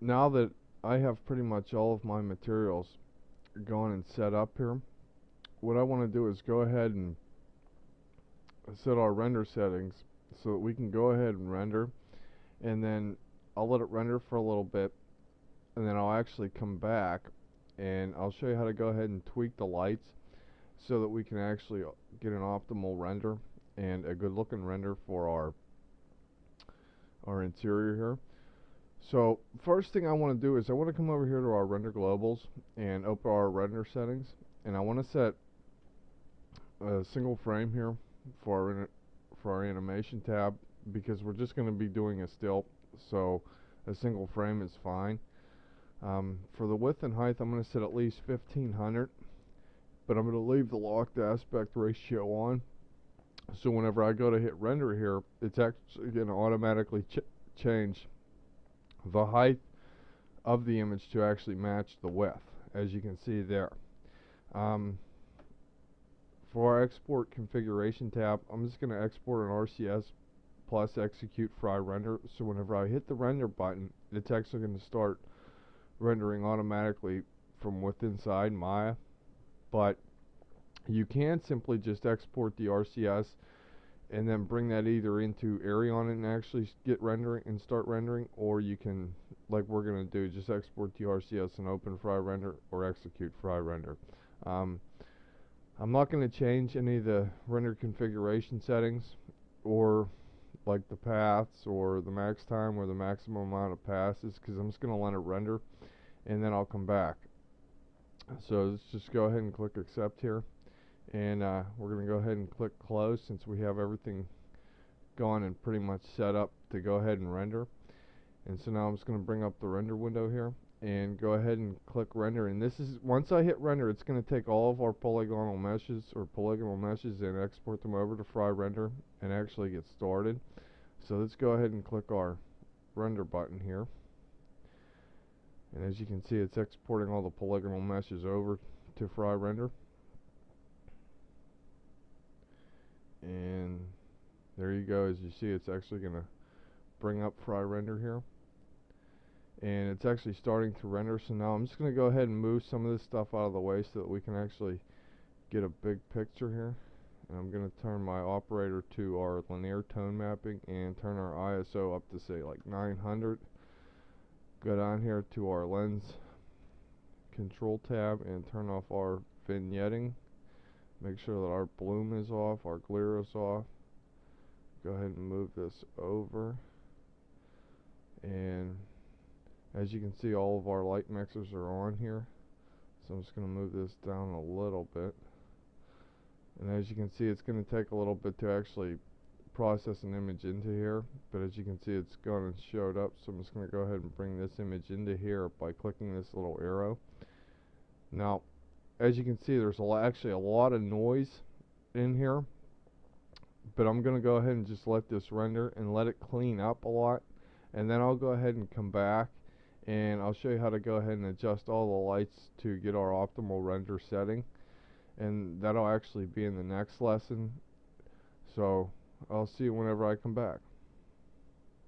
now that I have pretty much all of my materials gone and set up here, what I want to do is go ahead and set our render settings so that we can go ahead and render, and then I'll let it render for a little bit, and then I'll actually come back and I'll show you how to go ahead and tweak the lights so that we can actually get an optimal render and a good looking render for our interior here. So first thing I want to do is I want to come over here to our render globals and open our render settings, and I want to set a single frame here for our animation tab, because we're just going to be doing a still, so a single frame is fine. For the width and height, I'm going to set at least 1500, but I'm going to leave the locked aspect ratio on, so whenever I go to hit render here, it's actually going to automatically change the height of the image to actually match the width, as you can see there. For our export configuration tab, I'm just going to export an RCS plus execute Fryrender, so whenever I hit the render button, it's actually going to start rendering automatically from within inside Maya. But you can simply just export the RCS and then bring that either into Arion and actually get rendering and start rendering, or you can, like we're going to do, just export the RCS and open Fryrender or execute Fryrender. I'm not going to change any of the render configuration settings, or like the paths or the max time or the maximum amount of passes, because I'm just going to let it render and then I'll come back. So let's just go ahead and click accept here, and we're going to go ahead and click close since we have everything gone and pretty much set up to go ahead and render. And so now I'm just going to bring up the render window here and go ahead and click render, and this is, once I hit render, it's going to take all of our polygonal meshes and export them over to Fryrender and actually get started. So let's go ahead and click our render button here, and as you can see, it's exporting all the polygonal meshes over to Fryrender, and there you go. As you see, it's actually going to bring up Fryrender here, and it's actually starting to render. So now I'm just going to go ahead and move some of this stuff out of the way so that we can actually get a big picture here. And I'm going to turn my operator to our linear tone mapping and turn our ISO up to say like 900. Go down here to our lens control tab and turn off our vignetting. Make sure that our bloom is off, our glare is off. Go ahead and move this over, and as you can see, all of our light mixers are on here. So I'm just going to move this down a little bit, and as you can see, it's going to take a little bit to actually process an image into here, but as you can see, it's gone and showed up. So I'm just going to go ahead and bring this image into here by clicking this little arrow. Now as you can see, there's actually a lot of noise in here, but I'm going to go ahead and just let this render and let it clean up a lot, and then I'll go ahead and come back and I'll show you how to go ahead and adjust all the lights to get our optimal render setting, and that'll actually be in the next lesson. So I'll see you whenever I come back.